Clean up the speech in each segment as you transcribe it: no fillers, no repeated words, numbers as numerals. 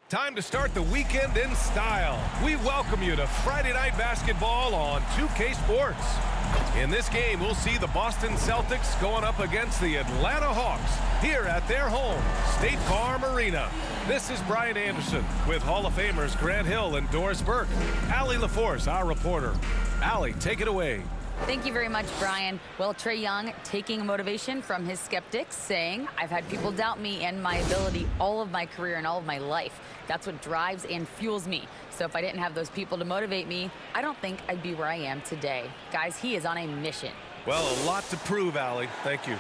Time to start the weekend in style. We welcome you to Friday Night Basketball on 2K Sports. In this game, we'll see the Boston Celtics going up against the Atlanta Hawks here at their home, State Farm Arena. This is Brian Anderson with Hall of Famers Grant Hill and Doris Burke. Allie LaForce, our reporter. Allie, take it away. Thank you very much, Brian. Well, Trae Young taking motivation from his skeptics, saying, I've had people doubt me and my ability all of my career and all of my life. That's what drives and fuels me. So if I didn't have those people to motivate me, I don't think I'd be where I am today. Guys, he is on a mission. Well, a lot to prove, Allie. Thank you.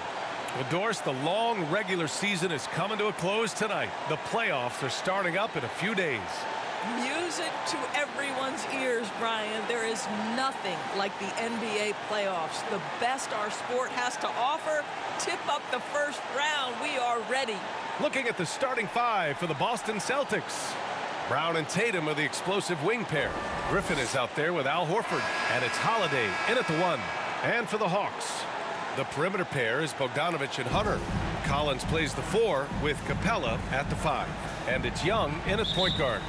Well, Doris, the long regular season is coming to a close tonight. The playoffs are starting up in a few days. Music to everyone's ears, Brian. There is nothing like the NBA playoffs. The best our sport has to offer. Tip up the first round. We are ready. Looking at the starting five for the Boston Celtics. Brown and Tatum are the explosive wing pair. Griffin is out there with Al Horford. And it's Holiday in at the 1. And for the Hawks, the perimeter pair is Bogdanovich and Hunter. Collins plays the 4 with Capella at the 5. And it's Young in at point guard.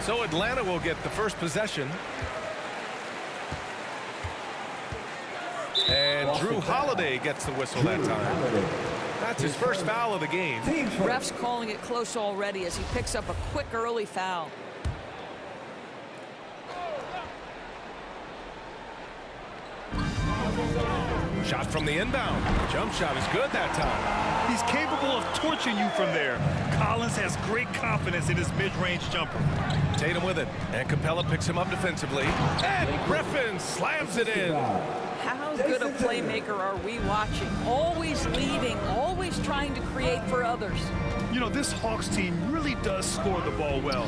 So Atlanta will get the first possession. And Drew Holiday gets the whistle that time. That's his first foul of the game. Ref's calling it close already as he picks up a quick early foul. Shot from the inbound. Jump shot is good that time. He's capable of torching you from there. Collins has great confidence in his mid-range jumper. Tatum with it. And Capella picks him up defensively. And Griffin slams it in. How good a playmaker are we watching? Always leading, always trying to create for others. You know, this Hawks team really does score the ball well.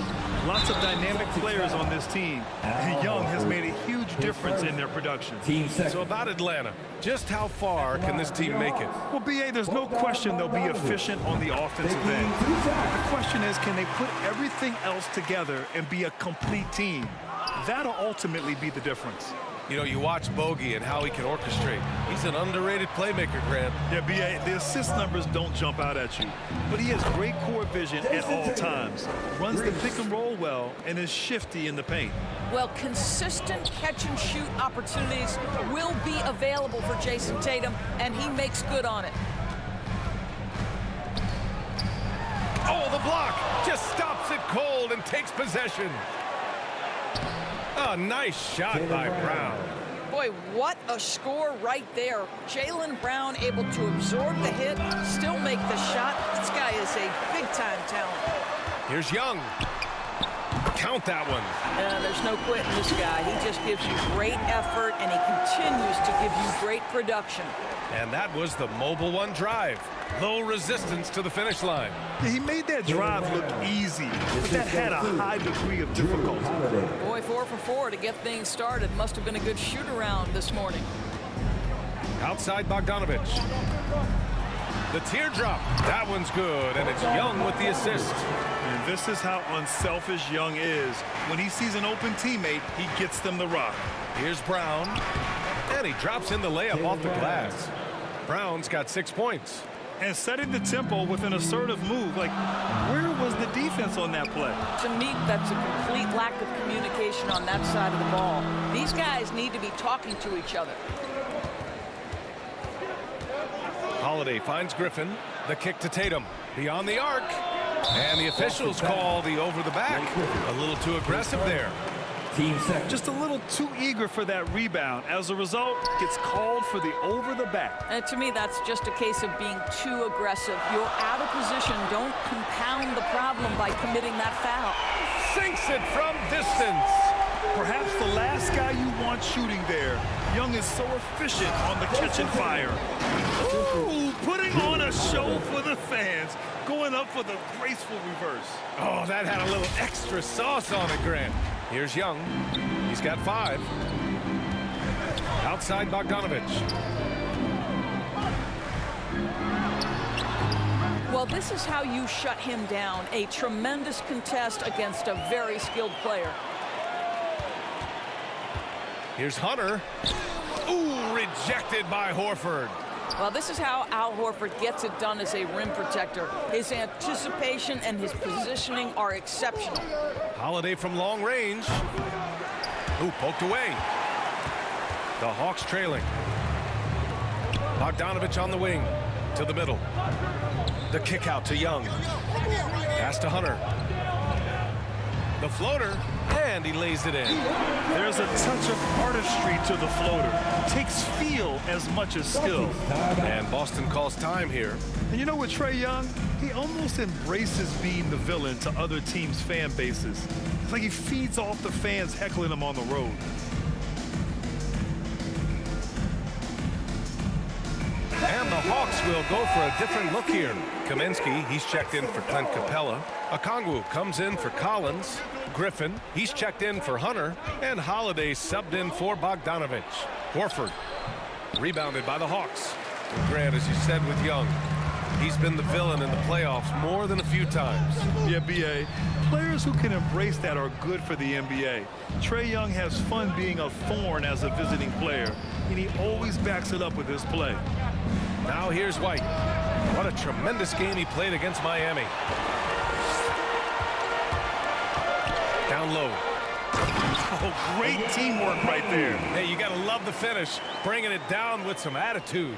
Lots of dynamic players on this team. And Young has made a huge difference in their production. So about Atlanta, just how far can this team make it? Well, B.A., there's no question they'll be efficient on the offensive end. The question is, can they put everything else together and be a complete team? That'll ultimately be the difference. You know, you watch Bogey and how he can orchestrate. He's an underrated playmaker, Grant. Yeah, B.A., the assist numbers don't jump out at you. But he has great core vision at all times. Runs the pick and roll well and is shifty in the paint. Well, consistent catch-and-shoot opportunities will be available for Jason Tatum, and he makes good on it. Oh, the block just stops it cold and takes possession. Oh, nice shot by Brown. Boy, what a score right there. Jaylen Brown able to absorb the hit, still make the shot. This guy is a big-time talent. Here's Young. Count that one. There's no quitting this guy. He just gives you great effort, and he continues to give you great production. And that was the mobile one drive. Low resistance to the finish line. Yeah, he made that drive look easy, but that had a high degree of difficulty. Boy, 4 for 4 to get things started. Must have been a good shoot-around this morning. Outside Bogdanovich. The teardrop. That one's good, and it's Young with the assist. And this is how unselfish Young is. When he sees an open teammate, he gets them the rock. Here's Brown. And he drops in the layup off the glass. Brown's got 6 points. And setting the tempo with an assertive move. Like, where was the defense on that play? To me, that's a complete lack of communication on that side of the ball. These guys need to be talking to each other. Holiday finds Griffin. The kick to Tatum. Beyond the arc. And the officials call the over the back. A little too aggressive there. Just a little too eager for that rebound. As a result, gets called for the over the back. And to me, that's just a case of being too aggressive. You're out of position. Don't compound the problem by committing that foul. Sinks it from distance. Perhaps the last guy you want shooting there. Young is so efficient on the catch and fire. Ooh, putting on a show for the fans. Going up for the graceful reverse. Oh, that had a little extra sauce on it, Grant. Here's Young. He's got 5. Outside Bogdanovich. Well, this is how you shut him down. A tremendous contest against a very skilled player. Here's Hunter. Ooh, rejected by Horford. Well, this is how Al Horford gets it done as a rim protector. His anticipation and his positioning are exceptional. Holiday from long range. Ooh, poked away. The Hawks trailing. Bogdanovich on the wing to the middle. The kick out to Young. Pass to Hunter. The floater, and he lays it in. There's a touch of artistry to the floater. Takes feel as much as skill. And Boston calls time here. And you know what, Trae Young? He almost embraces being the villain to other teams' fan bases. It's like he feeds off the fans heckling him on the road. And the Hawks will go for a different look here. Kaminsky, he's checked in for Clint Capella. Okongwu comes in for Collins. Griffin, he's checked in for Hunter. And Holiday subbed in for Bogdanovich. Horford, rebounded by the Hawks. Grant, as you said with Young, he's been the villain in the playoffs more than a few times. Yeah, B.A. Players who can embrace that are good for the NBA. Trae Young has fun being a thorn as a visiting player, and he always backs it up with his play. Now here's White. What a tremendous game he played against Miami. Down low. Oh, great teamwork right there. Hey, you got to love the finish. Bringing it down with some attitude.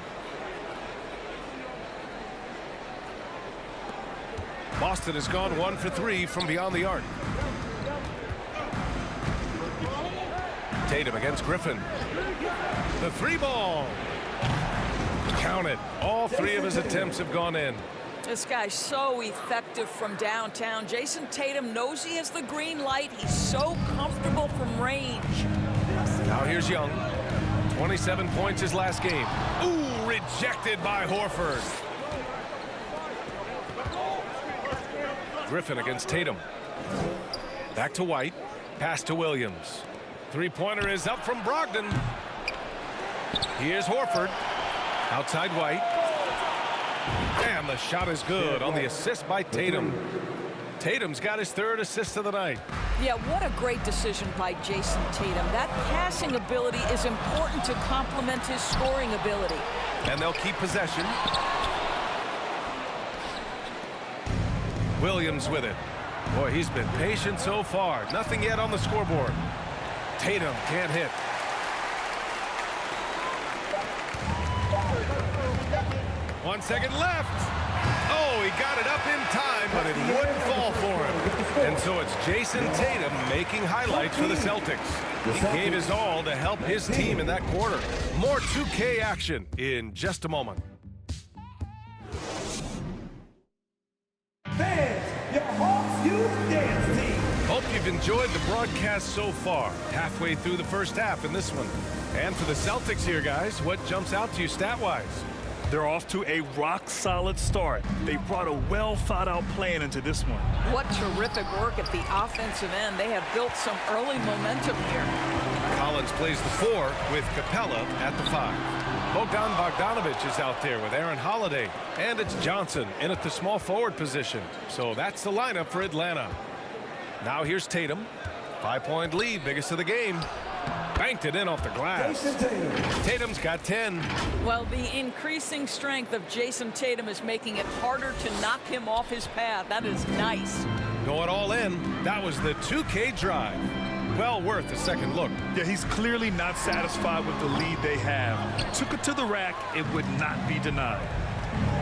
Boston has gone 1 for 3 from beyond the arc. Tatum against Griffin. The three ball. Count it. All 3 of his attempts have gone in. This guy's so effective from downtown. Jason Tatum knows he has the green light. He's so comfortable from range. Now here's Young. 27 points his last game. Ooh, rejected by Horford. Griffin against Tatum. Back to White. Pass to Williams. Three-pointer is up from Brogdon. Here's Horford. Outside White. And the shot is good on the assist by Tatum. Tatum's got his 3rd assist of the night. Yeah, what a great decision by Jason Tatum. That passing ability is important to complement his scoring ability. And they'll keep possession. Williams with it. Boy, he's been patient so far. Nothing yet on the scoreboard. Tatum can't hit. One second left. Oh, he got it up in time, but it wouldn't fall for him. And so it's Jason Tatum making highlights for the Celtics. He gave his all to help his team in that quarter. More 2K action in just a moment. Fans, your Hawks Youth Dance Team. Hope you've enjoyed the broadcast so far. Halfway through the first half in this one. And for the Celtics here, guys, what jumps out to you stat-wise? They're off to a rock-solid start. They brought a well-thought-out plan into this one. What terrific work at the offensive end. They have built some early momentum here. Collins plays the 4 with Capella at the 5. Bogdanovich is out there with Aaron Holiday. And it's Johnson in at the small forward position. So that's the lineup for Atlanta. Now here's Tatum. 5-point lead, biggest of the game. Banked it in off the glass. Tatum's got 10. Well, the increasing strength of Jason Tatum is making it harder to knock him off his path. That is nice. Going all in. That was the 2K drive. Well worth a second look. Yeah, he's clearly not satisfied with the lead they have. Took it to the rack. It would not be denied.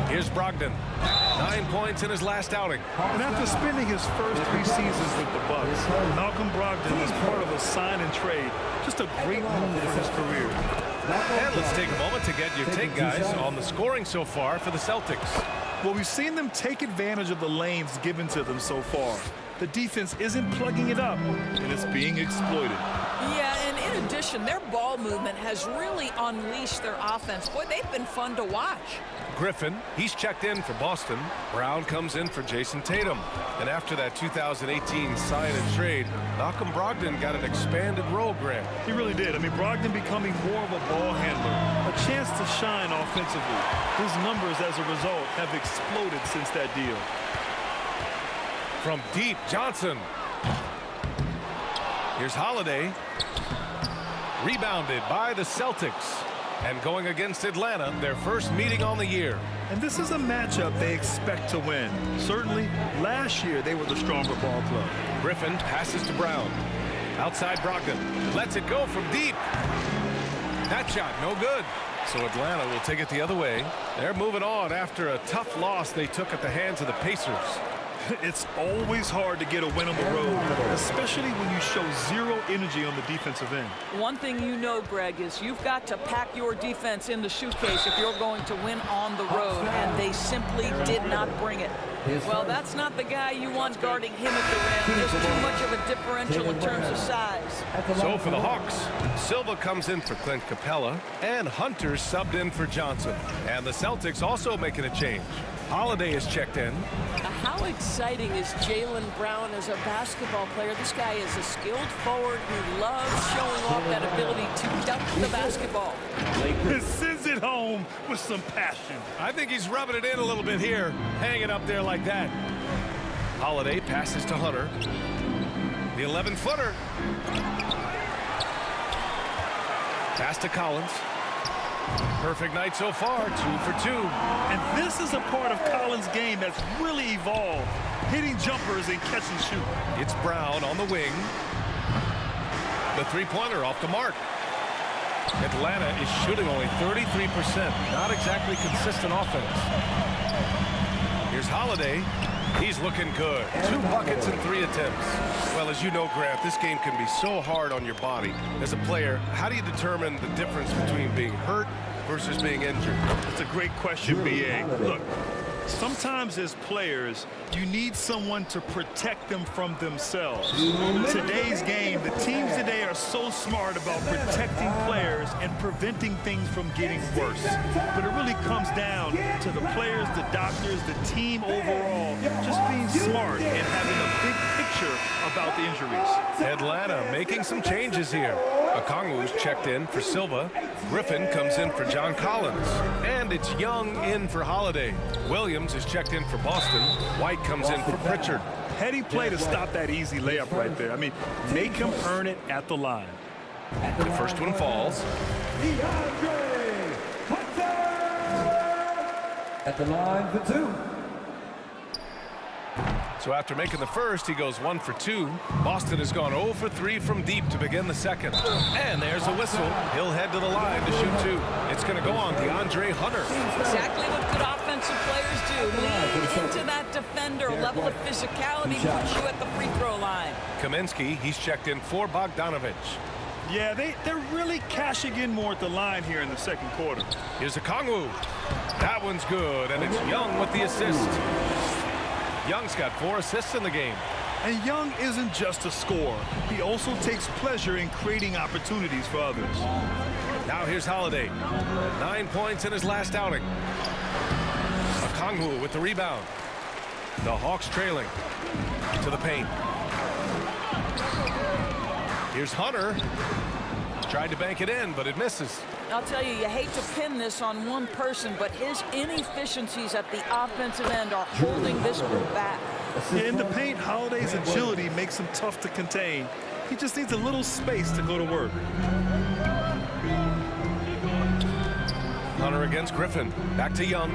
Here's Brogdon. 9 points in his last outing. And after spending his first 3 seasons with the Bucks, Malcolm Brogdon is part of a sign and trade. Just a great move for his career. And let's take a moment to get your take, guys, on the scoring so far for the Celtics. Well, we've seen them take advantage of the lanes given to them so far. The defense isn't plugging it up, and it's being exploited. Yeah, and in addition, their ball movement has really unleashed their offense. Boy, they've been fun to watch. Griffin, he's checked in for Boston. Brown comes in for Jason Tatum. And after that 2018 sign and trade, Malcolm Brogdon got an expanded role, Grant. He really did. I mean, Brogdon becoming more of a ball handler, a chance to shine offensively. His numbers, as a result, have exploded since that deal. From deep, Johnson. Here's Holiday. Rebounded by the Celtics. And going against Atlanta, their first meeting on the year. And this is a matchup they expect to win. Certainly, last year they were the stronger ball club. Griffin passes to Brown. Outside Brogdon. Lets it go from deep. That shot, no good. So Atlanta will take it the other way. They're moving on after a tough loss they took at the hands of the Pacers. It's always hard to get a win on the road, especially when you show zero energy on the defensive end. One thing you know, Greg, is you've got to pack your defense in the suitcase if you're going to win on the road, and they simply did not bring it. Well, that's not the guy you want guarding him at the rim. There's too much of a differential in terms of size. So for the Hawks, Silva comes in for Clint Capella, and Hunter subbed in for Johnson. And the Celtics also making a change. Holiday is checked in. How exciting is Jaylen Brown as a basketball player? This guy is a skilled forward who loves showing off that ability to dunk the basketball. He sends it home with some passion. I think he's rubbing it in a little bit here, hanging up there like that. Holiday passes to Hunter. The 11-footer. Pass to Collins. Perfect night so far, 2 for 2. And this is a part of Collins' game that's really evolved, hitting jumpers and catch and shoot. It's Brown on the wing. The three-pointer off the mark. Atlanta is shooting only 33%. Not exactly consistent offense. Here's Holiday. He's looking good. 2 buckets and 3 attempts. Well, as you know, Grant, this game can be so hard on your body. As a player, how do you determine the difference between being hurt versus being injured? That's a great question, B.A. Look, sometimes as players, you need someone to protect them from themselves. In today's game, the teams today are so smart about protecting players and preventing things from getting worse. But it really comes down to the players, the doctors, the team overall, just being smart and having a big picture about the injuries. Atlanta making some changes here. Okongwu's checked in for Silva. Griffin comes in for John Collins. And it's Young in for Holiday. Williams is checked in for Boston. White comes in for Pritchard. Heady play to stop that easy layup right there. I mean, make him earn it at the line. The first one falls. At the line for 2. So after making the first, he goes 1 for 2. Boston has gone 0 for 3 from deep to begin the second. And there's a whistle. He'll head to the line to shoot 2. It's going to go on DeAndre Hunter. Exactly what good offensive players do. Lean into that defender. Level of physicality puts you at the free throw line. Kaminsky, he's checked in for Bogdanovich. Yeah, they're really cashing in more at the line here in the second quarter. Here's Okongwu. That one's good, and it's Young with the assist. Young's got 4 assists in the game. And Young isn't just a scorer. He also takes pleasure in creating opportunities for others. Now here's Holiday. 9 points in his last outing. Okongwu with the rebound. The Hawks trailing to the paint. Here's Hunter. Tried to bank it in, but it misses. I'll tell you, you hate to pin this on one person, but his inefficiencies at the offensive end are holding this group back. In the paint, Holiday's agility makes him tough to contain. He just needs a little space to go to work. Hunter against Griffin. Back to Young.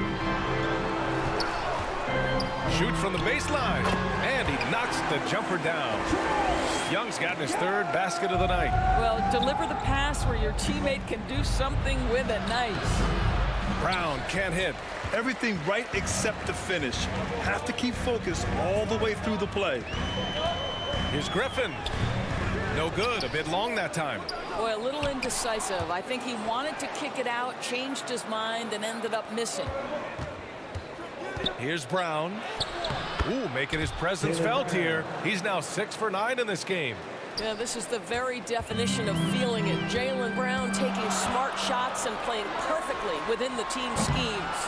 Shoots from the baseline, and he knocks the jumper down. Young's gotten his 3rd basket of the night. Well, deliver the pass where your teammate can do something with it. Nice. Brown can't hit. Everything right except the finish. Have to keep focused all the way through the play. Here's Griffin. No good. A bit long that time. Boy, a little indecisive. I think he wanted to kick it out, changed his mind, and ended up missing. Here's Brown. Ooh, making his presence felt here. He's now 6 for 9 in this game. Yeah, this is the very definition of feeling it. Jaylen Brown taking smart shots and playing perfectly within the team schemes.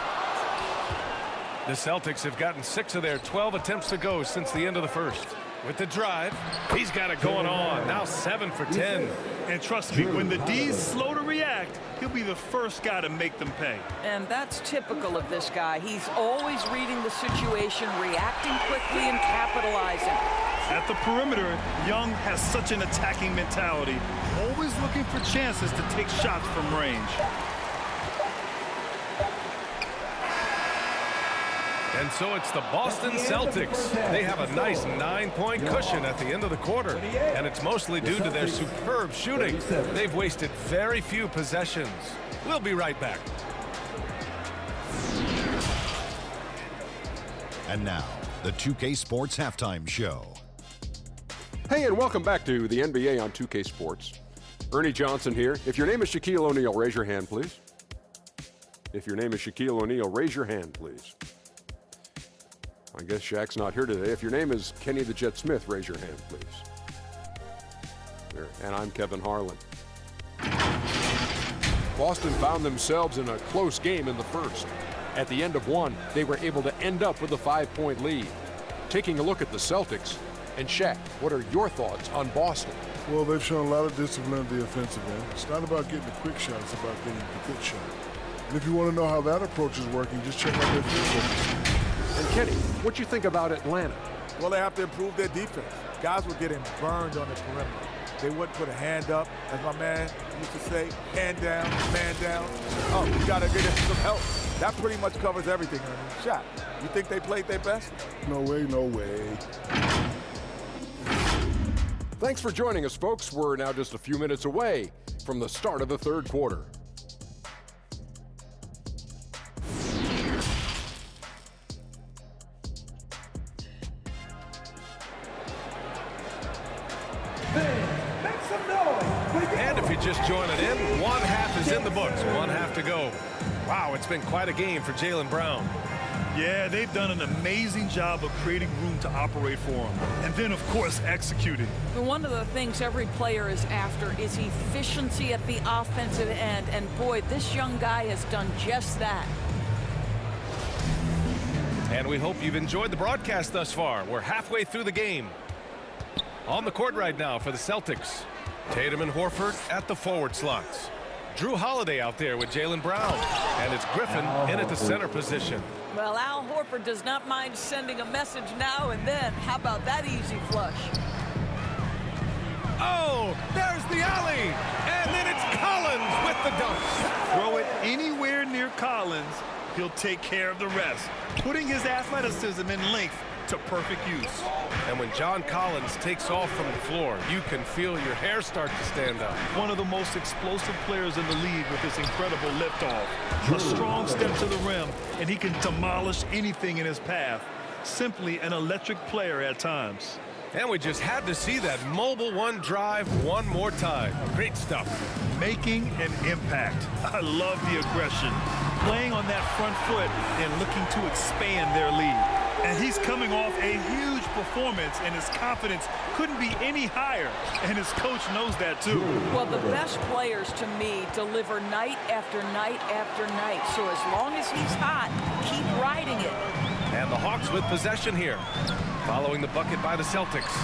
The Celtics have gotten 6 of their 12 attempts to go since the end of the first. With the drive, he's got it going on. Now 7 for 10. And trust me, when the D's slow to react, he'll be the first guy to make them pay. And that's typical of this guy. He's always reading the situation, reacting quickly, and capitalizing. At the perimeter, Young has such an attacking mentality, always looking for chances to take shots from range. And so it's the Boston Celtics. They have a nice 9-point cushion at the end of the quarter. And it's mostly due to their superb shooting. They've wasted very few possessions. We'll be right back. And now, the 2K Sports Halftime Show. Hey, and welcome back to the NBA on 2K Sports. Ernie Johnson here. If your name is Shaquille O'Neal, raise your hand, please. If your name is Shaquille O'Neal, raise your hand, please. I guess Shaq's not here today. If your name is Kenny the Jet Smith, raise your hand, please. There. And I'm Kevin Harlan. Boston found themselves in a close game in the first. At the end of one, they were able to end up with a 5-point lead. Taking a look at the Celtics, and Shaq, what are your thoughts on Boston? Well, they've shown a lot of discipline at the offensive end. It's not about getting the quick shot, it's about getting the good shot. And if you want to know how that approach is working, just check out their field goals. And Kenny, what you think about Atlanta? Well, they have to improve their defense. Guys were getting burned on the perimeter. They wouldn't put a hand up, as my man used to say, hand down, man down. Oh, you got to get him some help. That pretty much covers everything, Ernie. Shaq, you think they played their best? No way, no way. Thanks for joining us, folks. We're now just a few minutes away from the start of the third quarter. And if you're just joining in, one half is in the books, one half to go. Wow, it's been quite a game for Jaylen Brown. Yeah, they've done an amazing job of creating room to operate for him. And then, of course, executing. One of the things every player is after is efficiency at the offensive end. And boy, this young guy has done just that. And we hope you've enjoyed the broadcast thus far. We're halfway through the game. On the court right now for the Celtics, Tatum and Horford at the forward slots. Drew Holiday out there with Jaylen Brown. And it's Griffin in at the center position. Well, Al Horford does not mind sending a message now and then. How about that easy flush? Oh, there's the alley. And then it's Collins with the dunks. Throw it anywhere near Collins, he'll take care of the rest, putting his athleticism and length to perfect use. And when John Collins takes off from the floor, you can feel your hair start to stand up. One of the most explosive players in the league with this incredible liftoff. A strong step to the rim, and he can demolish anything in his path. Simply an electric player at times. And we just had to see that mobile one drive one more time. Great stuff. Making an impact. I love the aggression. Playing on that front foot and looking to expand their lead. And he's coming off a huge performance, and his confidence couldn't be any higher. And his coach knows that, too. Well, the best players, to me, deliver night after night after night. So as long as he's hot, keep riding it. And the Hawks with possession here. Following the bucket by the Celtics.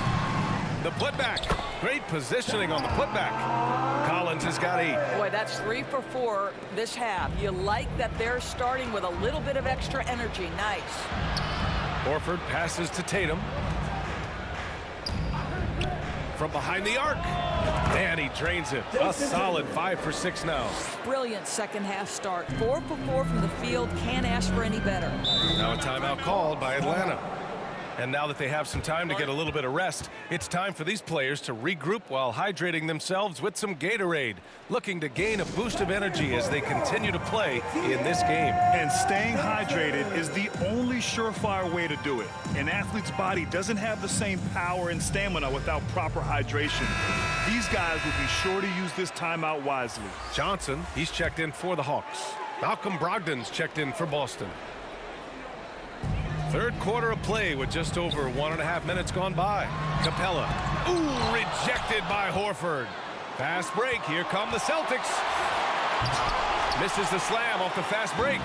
The putback. Great positioning on the putback. Collins has got 8. Boy, that's 3 for 4 this half. You like that they're starting with a little bit of extra energy. Nice. Horford passes to Tatum. From behind the arc. And he drains it. A solid 5 for 6 now. Brilliant second half start. 4 for 4 from the field. Can't ask for any better. Now a timeout called by Atlanta. And now that they have some time to get a little bit of rest, it's time for these players to regroup while hydrating themselves with some Gatorade, looking to gain a boost of energy as they continue to play in this game. And staying hydrated is the only surefire way to do it. An athlete's body doesn't have the same power and stamina without proper hydration. These guys will be sure to use this timeout wisely. Johnson, he's checked in for the Hawks. Malcolm Brogdon's checked in for Boston. Third quarter of play with just over 1.5 minutes gone by. Capella. Ooh, rejected by Horford. Fast break. Here come the Celtics. Misses the slam off the fast break.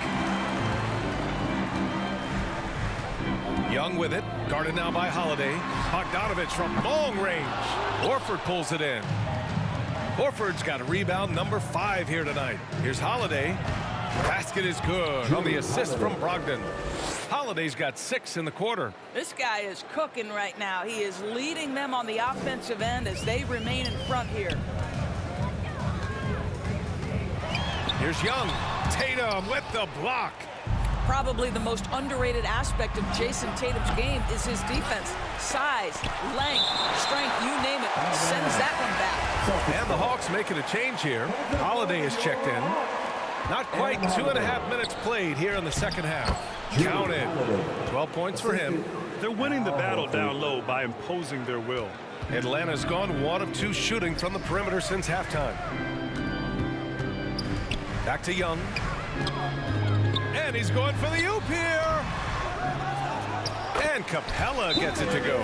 Young with it. Guarded now by Holiday. Bogdanovich from long range. Horford pulls it in. Horford's got a rebound number 5 here tonight. Here's Holiday. Basket is good on the assist from Brogdon. Holiday's got 6 in the quarter. This guy is cooking right now. He is leading them on the offensive end as they remain in front here. Here's Young. Tatum with the block. Probably the most underrated aspect of Jason Tatum's game is his defense. Size, length, strength, you name it, sends that one back. And the Hawks making a change here. Holiday is checked in. Not quite 2.5 minutes played here in the second half. Counted. 12 points for him. They're winning the battle down low by imposing their will. Atlanta's gone 1 of 2 shooting from the perimeter since halftime. Back to Young. And he's going for the oop here. And Capella gets it to go.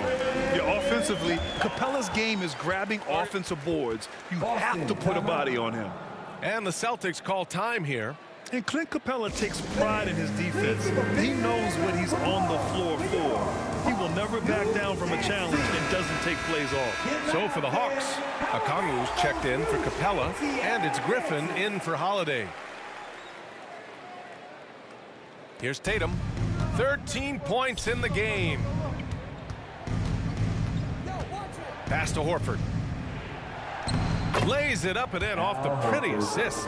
Yeah, offensively, Capella's game is grabbing offensive boards. You have to put a body on him. And the Celtics call time here. And Clint Capella takes pride in his defense. He knows what he's on the floor for. He will never back down from a challenge and doesn't take plays off. So for the Hawks, Okongwu's checked in for Capella, and it's Griffin in for Holiday. Here's Tatum. 13 points in the game. Pass to Horford. Lays it up and in off the pretty assist.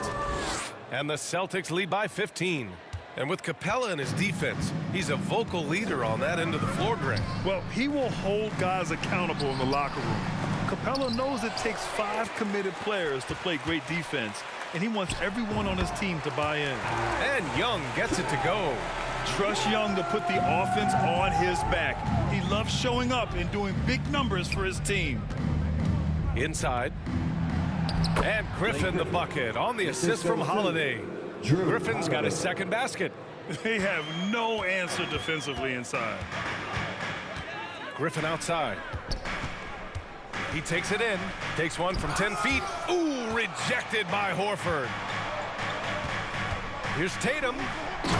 And the Celtics lead by 15. And with Capella in his defense, he's a vocal leader on that end of the floor, Greg. Well, he will hold guys accountable in the locker room. Capella knows it takes 5 committed players to play great defense, and he wants everyone on his team to buy in. And Young gets it to go. Trust Young to put the offense on his back. He loves showing up and doing big numbers for his team. Inside. And Griffin the bucket on the assist from Holiday. Griffin's got his second basket. They have no answer defensively inside. Griffin outside. He takes it in. Takes one from 10 feet. Ooh, rejected by Horford. Here's Tatum.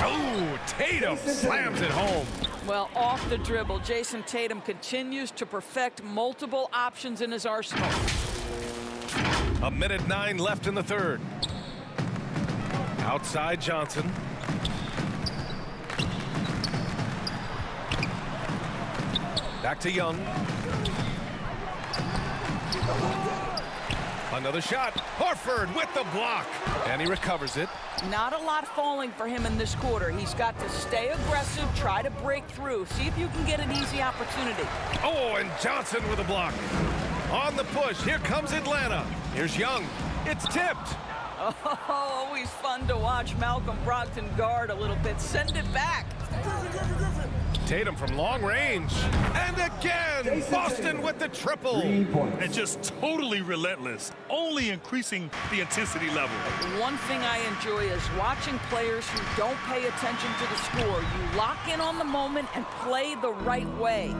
Ooh, Tatum slams it home. Well, off the dribble, Jason Tatum continues to perfect multiple options in his arsenal. 1:09 left in the third. Outside Johnson. Back to Young. Another shot. Horford with the block. And he recovers it. Not a lot falling for him in this quarter. He's got to stay aggressive, try to break through, see if you can get an easy opportunity. Oh, and Johnson with a block. On the push, here comes Atlanta. Here's Young. It's tipped. Oh, always fun to watch Malcolm Brogdon guard a little bit. Send it back. Tatum from long range. And again, Boston with the triple. And just totally relentless, only increasing the intensity level. One thing I enjoy is watching players who don't pay attention to the score. You lock in on the moment and play the right way.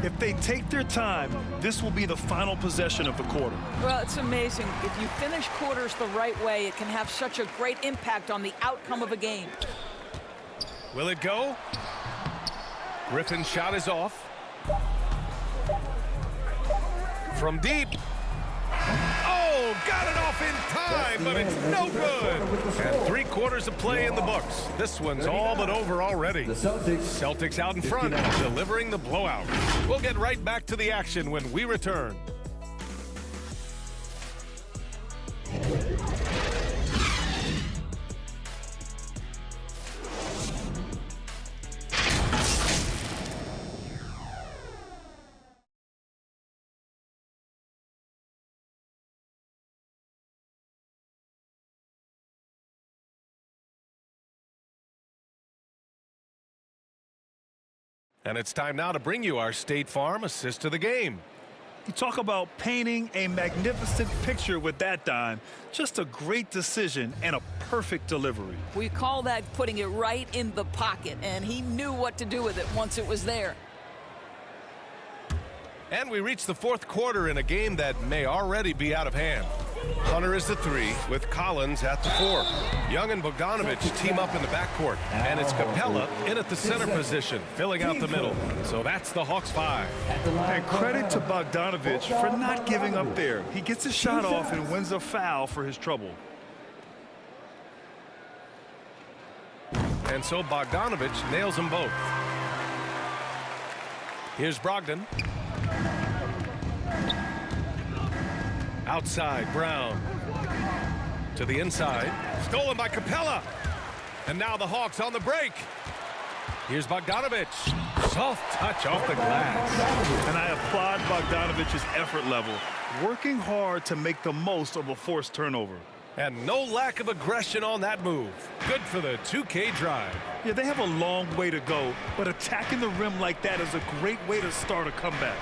If they take their time, this will be the final possession of the quarter. Well, it's amazing. If you finish quarters the right way, it can have such a great impact on the outcome of a game. Will it go? Griffin's shot is off. From deep. Oh, got it off in time, but it's no good. And 3/4 of play in the books. This one's all but over already. The Celtics out in front, delivering the blowout. We'll get right back to the action when we return. And it's time now to bring you our State Farm assist of the game. You talk about painting a magnificent picture with that dime. Just a great decision and a perfect delivery. We call that putting it right in the pocket, and he knew what to do with it once it was there. And we reach the 4th quarter in a game that may already be out of hand. Hunter is the 3 with Collins at the 4. Young and Bogdanovich team up in the backcourt. And it's Capella in at the center position, filling out the middle. So that's the Hawks 5. And credit to Bogdanovich for not giving up there. He gets his shot off and wins a foul for his trouble. And so Bogdanovich nails them both. Here's Brogdon. Outside, Brown. To the inside. Stolen by Capella. And now the Hawks on the break. Here's Bogdanovich. Soft touch off the glass. And I applaud Bogdanovich's effort level, working hard to make the most of a forced turnover. And no lack of aggression on that move. Good for the 2K drive. Yeah, they have a long way to go, but attacking the rim like that is a great way to start a comeback.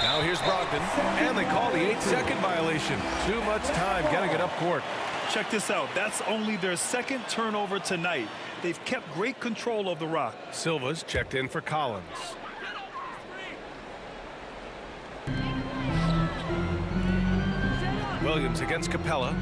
Now here's Brogdon, and they call the 8-second violation. Too much time getting it up court. Check this out. That's only their second turnover tonight. They've kept great control of the rock. Silva's checked in for Collins. Williams against Capella.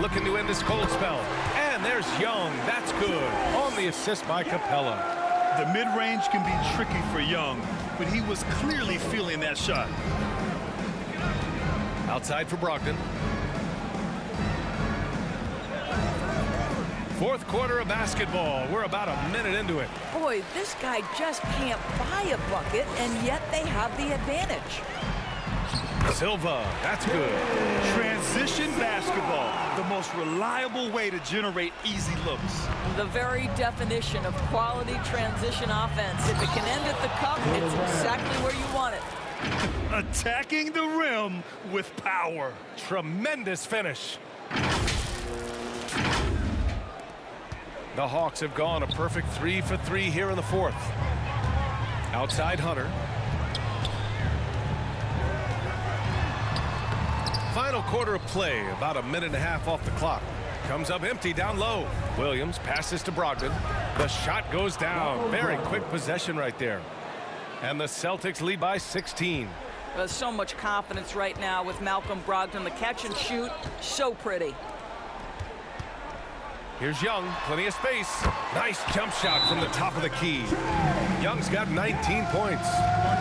Looking to end this cold spell. And there's Young. That's good. On the assist by Capella. The mid-range can be tricky for Young, but he was clearly feeling that shot. Outside for Brogdon. Fourth quarter of basketball. We're about a minute into it. Boy, this guy just can't buy a bucket, and yet they have the advantage. Silva, that's good. Transition basketball, the most reliable way to generate easy looks. The very definition of quality transition offense. If it can end at the cup, it's exactly where you want it. Attacking the rim with power. Tremendous finish. The Hawks have gone a perfect 3 for 3 here in the fourth. Outside Hunter. Final quarter of play, about a minute and a half off the clock. Comes up empty down low. Williams passes to Brogdon. The shot goes down. Very quick possession right there. And the Celtics lead by 16. There's so much confidence right now with Malcolm Brogdon. The catch and shoot, so pretty. Here's Young, plenty of space. Nice jump shot from the top of the key. Young's got 19 points.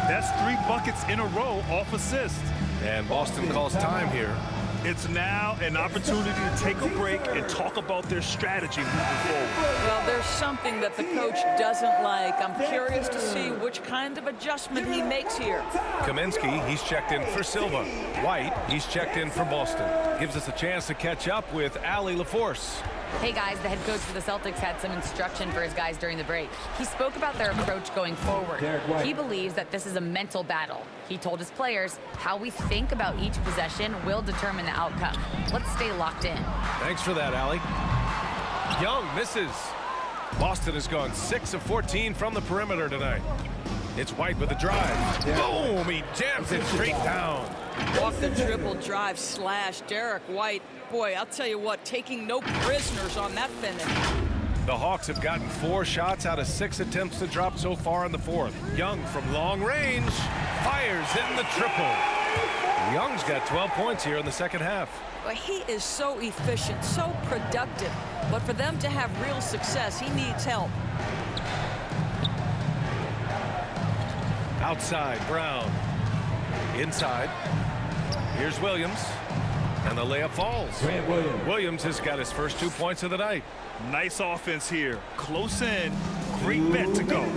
That's 3 buckets in a row off assist. And Boston calls time here. It's now an opportunity to take a break and talk about their strategy moving forward. Well, there's something that the coach doesn't like. I'm curious to see which kind of adjustment he makes here. Kaminsky, he's checked in for Silva. White, he's checked in for Boston. Gives us a chance to catch up with Allie LaForce. Hey guys, the head coach for the Celtics had some instruction for his guys during the break. He spoke about their approach going forward. He believes that this is a mental battle. He told his players how we think about each possession will determine the outcome. Let's stay locked in. Thanks for that, Allie. Young misses. Boston has gone 6 of 14 from the perimeter tonight. It's White with the drive. Boom! He jams it straight down. Off the dribble drive slash. Derek White, boy, I'll tell you what, taking no prisoners on that finish. The Hawks have gotten 4 shots out of 6 attempts to drop so far in the fourth. Young from long range fires in the triple. Young's got 12 points here in the second half. But he is so efficient, so productive. But for them to have real success, he needs help. Outside, Brown. Inside. Here's Williams. And the layup falls. Williams has got his first 2 points of the night. Nice offense here. Close in. Great bet to go.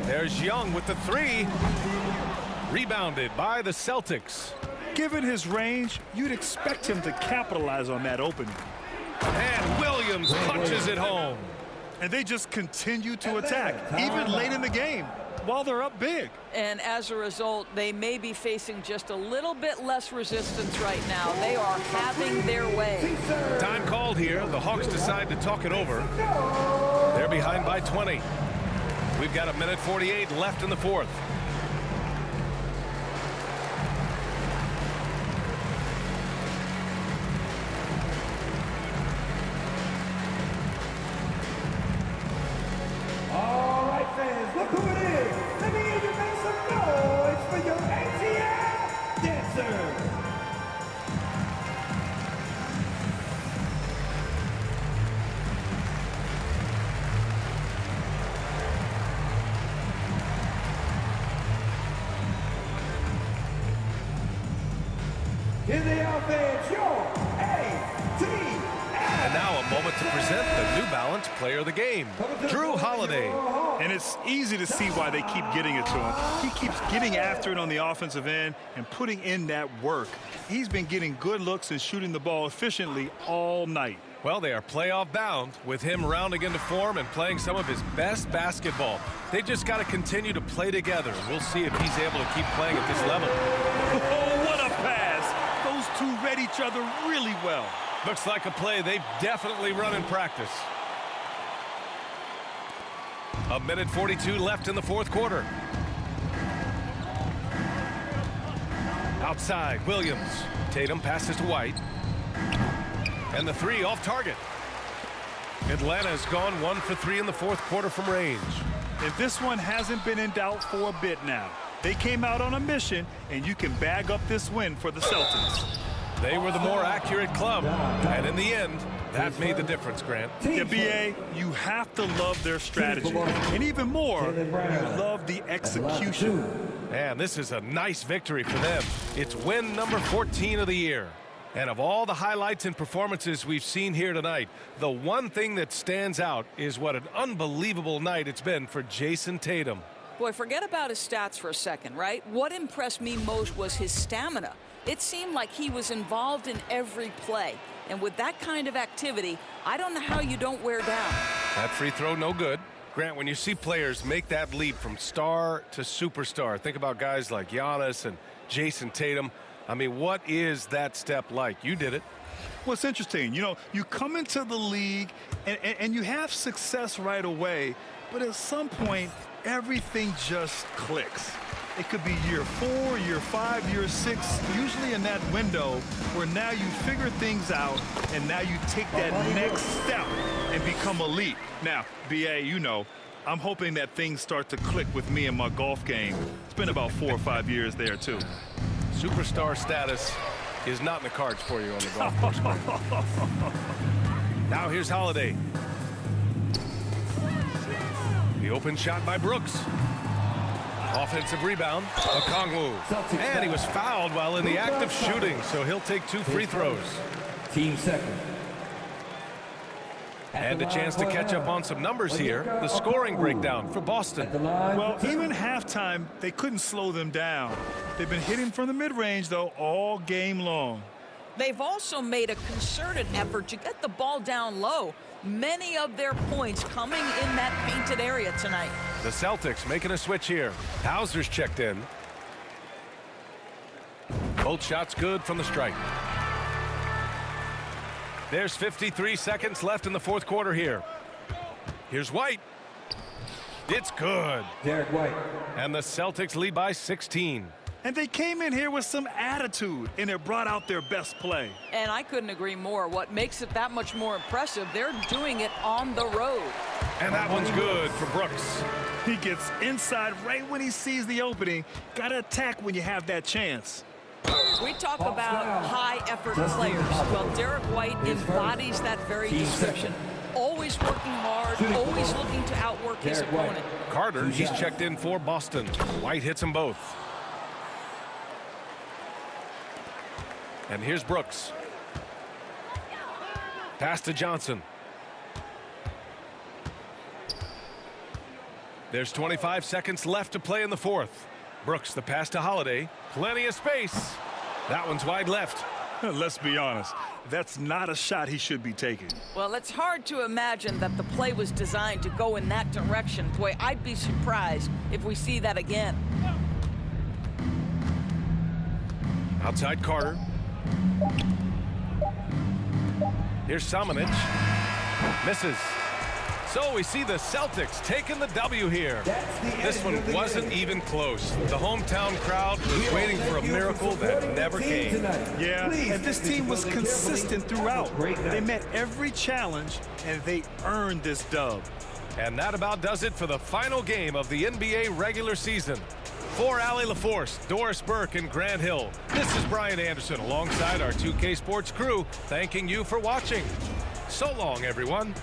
There's Young with the 3. Rebounded by the Celtics. Given his range, you'd expect him to capitalize on that opening. And Williams punches it home. And they just continue to attack, even late in the game, while they're up big. And as a result, they may be facing just a little bit less resistance right now. They are having their way. Time called here. The Hawks decide to talk it over. They're behind by 20. We've got 1:48 left in the fourth. All right, fans, look who it is. Let me hear you make some noise for your ATL dancer. Here they are, fans, your ATL. And now a moment to present the New Balance Player of the Game, Drew Holiday. And it's easy to see why they keep getting it to him. He keeps getting after it on the offensive end and putting in that work. He's been getting good looks and shooting the ball efficiently all night. Well, they are playoff bound with him rounding into form and playing some of his best basketball. They just got to continue to play together. We'll see if he's able to keep playing at this level. Oh, what a pass. Those two read each other really well. Looks like a play they've definitely run in practice. A minute 42 left in the fourth quarter. Outside, Williams. Tatum passes to White. And the three off target. Atlanta has gone 1 for 3 in the fourth quarter from range. And this one hasn't been in doubt for a bit now. They came out on a mission, and you can bag up this win for the Celtics. They were the more accurate club, and in the end, that made the difference, Grant. Yeah, BA, you have to love their strategy. And even more, you love the execution. And this is a nice victory for them. It's win number 14 of the year. And of all the highlights and performances we've seen here tonight, the one thing that stands out is what an unbelievable night it's been for Jason Tatum. Boy, forget about his stats for a second, right? What impressed me most was his stamina. It seemed like he was involved in every play. And with that kind of activity, I don't know how you don't wear down. That free throw, no good. Grant, when you see players make that leap from star to superstar, think about guys like Giannis and Jason Tatum. I mean, what is that step like? You did it. Well, it's interesting. You know, you come into the league and you have success right away, but at some point, everything just clicks. It could be year 4, year 5, year 6, usually in that window where now you figure things out and now you take that next step and become elite. Now, BA, you know, I'm hoping that things start to click with me in my golf game. It's been about 4 or 5 years there, too. Superstar status is not in the cards for you on the golf course. Now here's Holiday. The open shot by Brooks. Offensive rebound, Okongwu. And he was fouled while in the act of shooting, so he'll take 2 free throws. Team second. And a chance to catch up on some numbers here. The scoring breakdown for Boston. Well, even halftime, they couldn't slow them down. They've been hitting from the mid-range, though, all game long. They've also made a concerted effort to get the ball down low. Many of their points coming in that painted area tonight. The Celtics making a switch here. Hauser's checked in. Both shots good from the stripe. There's 53 seconds left in the fourth quarter here. Here's White. It's good. Derek White. And the Celtics lead by 16. And they came in here with some attitude, and it brought out their best play. And I couldn't agree more. What makes it that much more impressive, they're doing it on the road. And that one's good for Brooks. He gets inside right when he sees the opening. Got to attack when you have that chance. We talk about high-effort players. Well, Derek White embodies that very description. Always working hard, always looking to outwork his opponent. Carter, he's checked in for Boston. White hits them both. And here's Brooks. Pass to Johnson. There's 25 seconds left to play in the fourth. Brooks, the pass to Holiday. Plenty of space. That one's wide left. Let's be honest. That's not a shot he should be taking. Well, it's hard to imagine that the play was designed to go in that direction. Boy, I'd be surprised if we see that again. Outside Carter. Here's Samanic. Misses. So we see the Celtics taking the W here. This one wasn't even close. The hometown crowd was waiting for a miracle that never came. Yeah, and this team was consistent throughout. They met every challenge, and they earned this dub. And that about does it for the final game of the NBA regular season. For Allie LaForce, Doris Burke, and Grant Hill, this is Brian Anderson alongside our 2K Sports crew, thanking you for watching. So long, everyone.